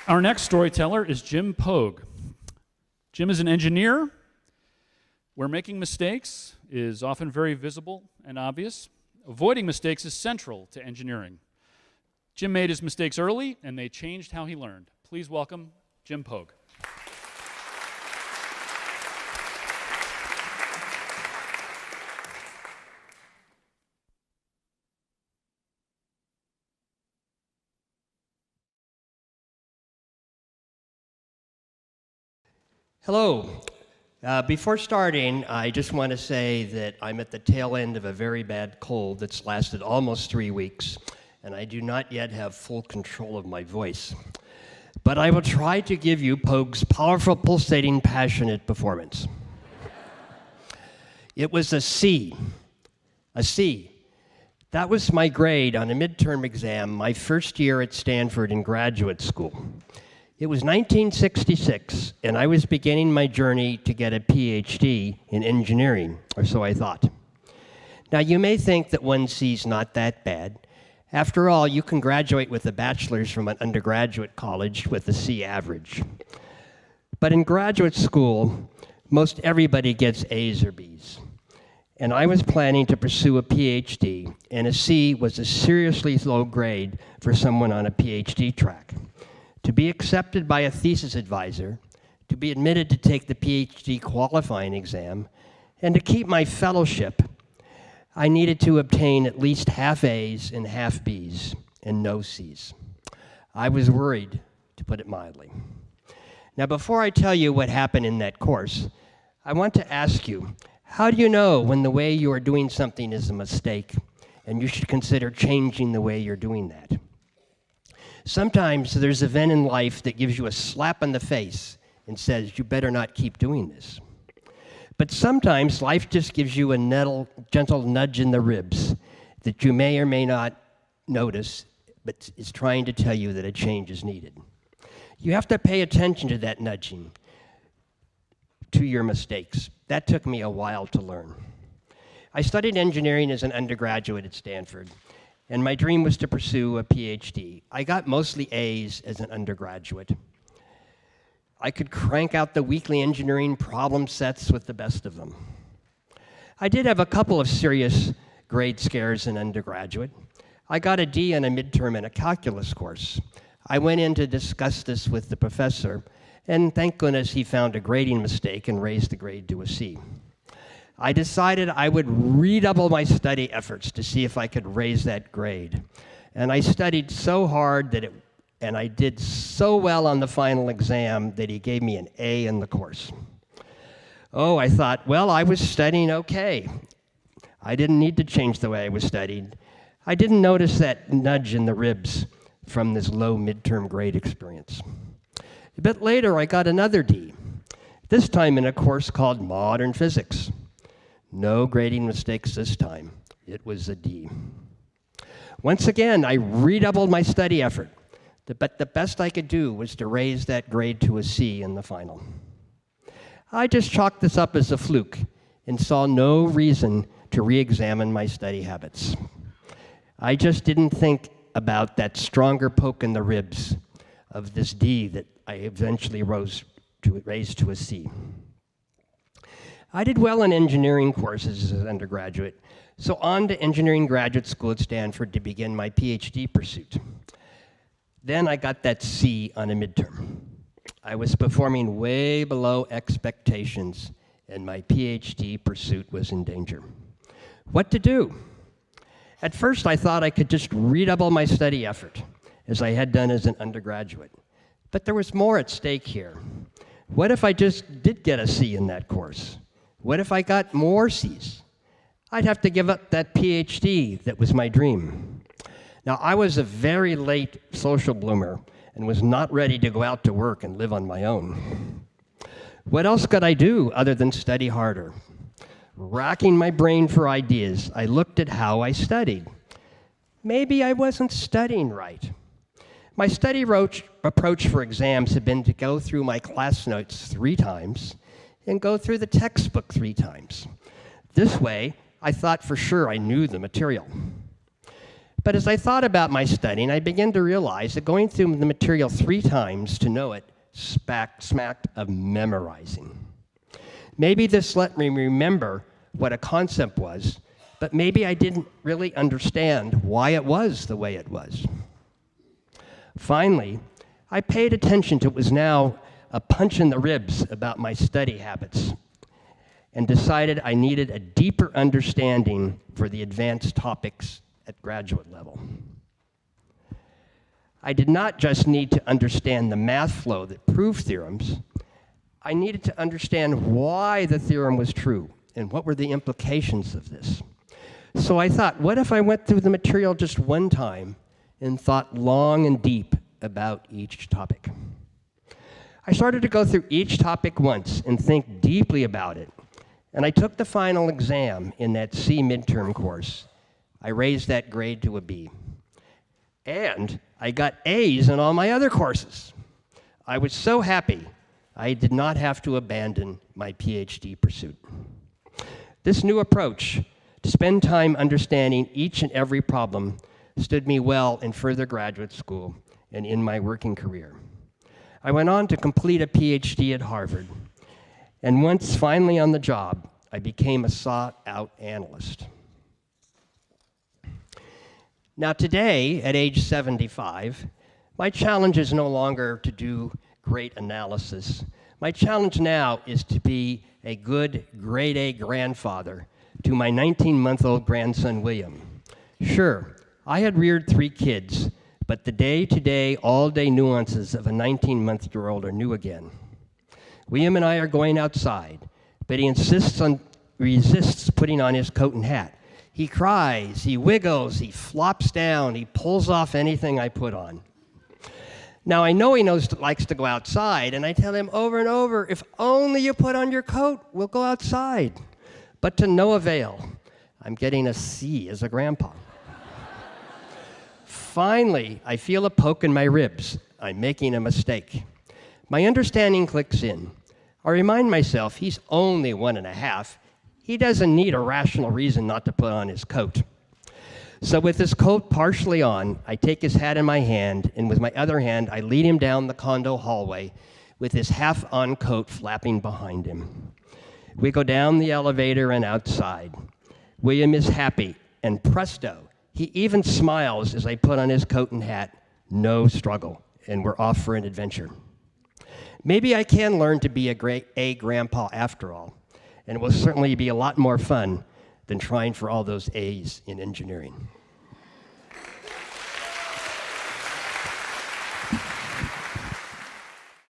Our next storyteller is Jim Poage. Jim is an engineer where making mistakes is often very visible and obvious. Avoiding mistakes is central to engineering. Jim made his mistakes early, and they changed how he learned. Please welcome Jim Poage. Hello. Before starting, I just want to say that I'm at the tail end of a very bad cold that's lasted almost 3 weeks, and I do not yet have full control of my voice. But I will try to give you Poage's powerful, pulsating, passionate performance. It was a C. A C. That was my grade on a midterm exam my first year at Stanford in graduate school. It was 1966, and I was beginning my journey to get a PhD in engineering, or so I thought. Now, you may think that 1C is not that bad. After all, you can graduate with a bachelor's from an undergraduate college with a C average. But in graduate school, most everybody gets A's or B's. And I was planning to pursue a PhD, and a C was a seriously low grade for someone on a PhD track. To be accepted by a thesis advisor, to be admitted to take the PhD qualifying exam, and to keep my fellowship, I needed to obtain at least half A's and half B's, and no C's. I was worried, to put it mildly. Now, before I tell you what happened in that course, I want to ask you, how do you know when the way you are doing something is a mistake, and you should consider changing the way you're doing that? Sometimes there's an event in life that gives you a slap on the face and says, you better not keep doing this. But sometimes life just gives you a gentle nudge in the ribs that you may or may not notice, but is trying to tell you that a change is needed. You have to pay attention to that nudging, to your mistakes. That took me a while to learn. I studied engineering as an undergraduate at Stanford, and my dream was to pursue a PhD. I got mostly A's as an undergraduate. I could crank out the weekly engineering problem sets with the best of them. I did have a couple of serious grade scares in undergraduate. I got a D on a midterm in a calculus course. I went in to discuss this with the professor, and thank goodness he found a grading mistake and raised the grade to a C. I decided I would redouble my study efforts to see if I could raise that grade. And I studied so hard and I did so well on the final exam that he gave me an A in the course. Oh, I thought, well, I was studying okay. I didn't need to change the way I was studying. I didn't notice that nudge in the ribs from this low midterm grade experience. A bit later, I got another D, this time in a course called Modern Physics. No grading mistakes this time. It was a D. Once again, I redoubled my study effort, but the best I could do was to raise that grade to a C in the final. I just chalked this up as a fluke and saw no reason to re-examine my study habits. I just didn't think about that stronger poke in the ribs of this D that I eventually raised to a C. I did well in engineering courses as an undergraduate, so on to engineering graduate school at Stanford to begin my PhD pursuit. Then I got that C on a midterm. I was performing way below expectations, and my PhD pursuit was in danger. What to do? At first, I thought I could just redouble my study effort, as I had done as an undergraduate. But there was more at stake here. What if I just did get a C in that course? What if I got more C's? I'd have to give up that PhD that was my dream. Now, I was a very late social bloomer and was not ready to go out to work and live on my own. What else could I do other than study harder? Racking my brain for ideas, I looked at how I studied. Maybe I wasn't studying right. My study approach for exams had been to go through my class notes 3 times and go through the textbook 3 times. This way, I thought for sure I knew the material. But as I thought about my studying, I began to realize that going through the material 3 times to know it smacked of memorizing. Maybe this let me remember what a concept was, but maybe I didn't really understand why it was the way it was. Finally, I paid attention to what was now a punch in the ribs about my study habits and decided I needed a deeper understanding for the advanced topics at graduate level. I did not just need to understand the math flow that proved theorems. I needed to understand why the theorem was true and what were the implications of this. So I thought, what if I went through the material just one time and thought long and deep about each topic? I started to go through each topic once and think deeply about it. And I took the final exam in that C midterm course. I raised that grade to a B. And I got A's in all my other courses. I was so happy I did not have to abandon my PhD pursuit. This new approach to spend time understanding each and every problem stood me well in further graduate school and in my working career. I went on to complete a PhD at Harvard, and once finally on the job, I became a sought-out analyst. Now today, at age 75, my challenge is no longer to do great analysis. My challenge now is to be a good grade A grandfather to my 19-month-old grandson, William. Sure, I had reared 3 kids, but the day-to-day, all-day nuances of a 19-month-year-old are new again. William and I are going outside, but he resists putting on his coat and hat. He cries, he wiggles, he flops down, he pulls off anything I put on. Now, I know he likes to go outside, and I tell him over and over, if only you put on your coat, we'll go outside. But to no avail. I'm getting a C as a grandpa. Finally, I feel a poke in my ribs. I'm making a mistake. My understanding clicks in. I remind myself he's only 1.5. He doesn't need a rational reason not to put on his coat. So with his coat partially on, I take his hat in my hand, and with my other hand, I lead him down the condo hallway with his half-on coat flapping behind him. We go down the elevator and outside. William is happy, and presto, he even smiles as I put on his coat and hat. No struggle, and we're off for an adventure. Maybe I can learn to be a great A grandpa after all, and it will certainly be a lot more fun than trying for all those A's in engineering.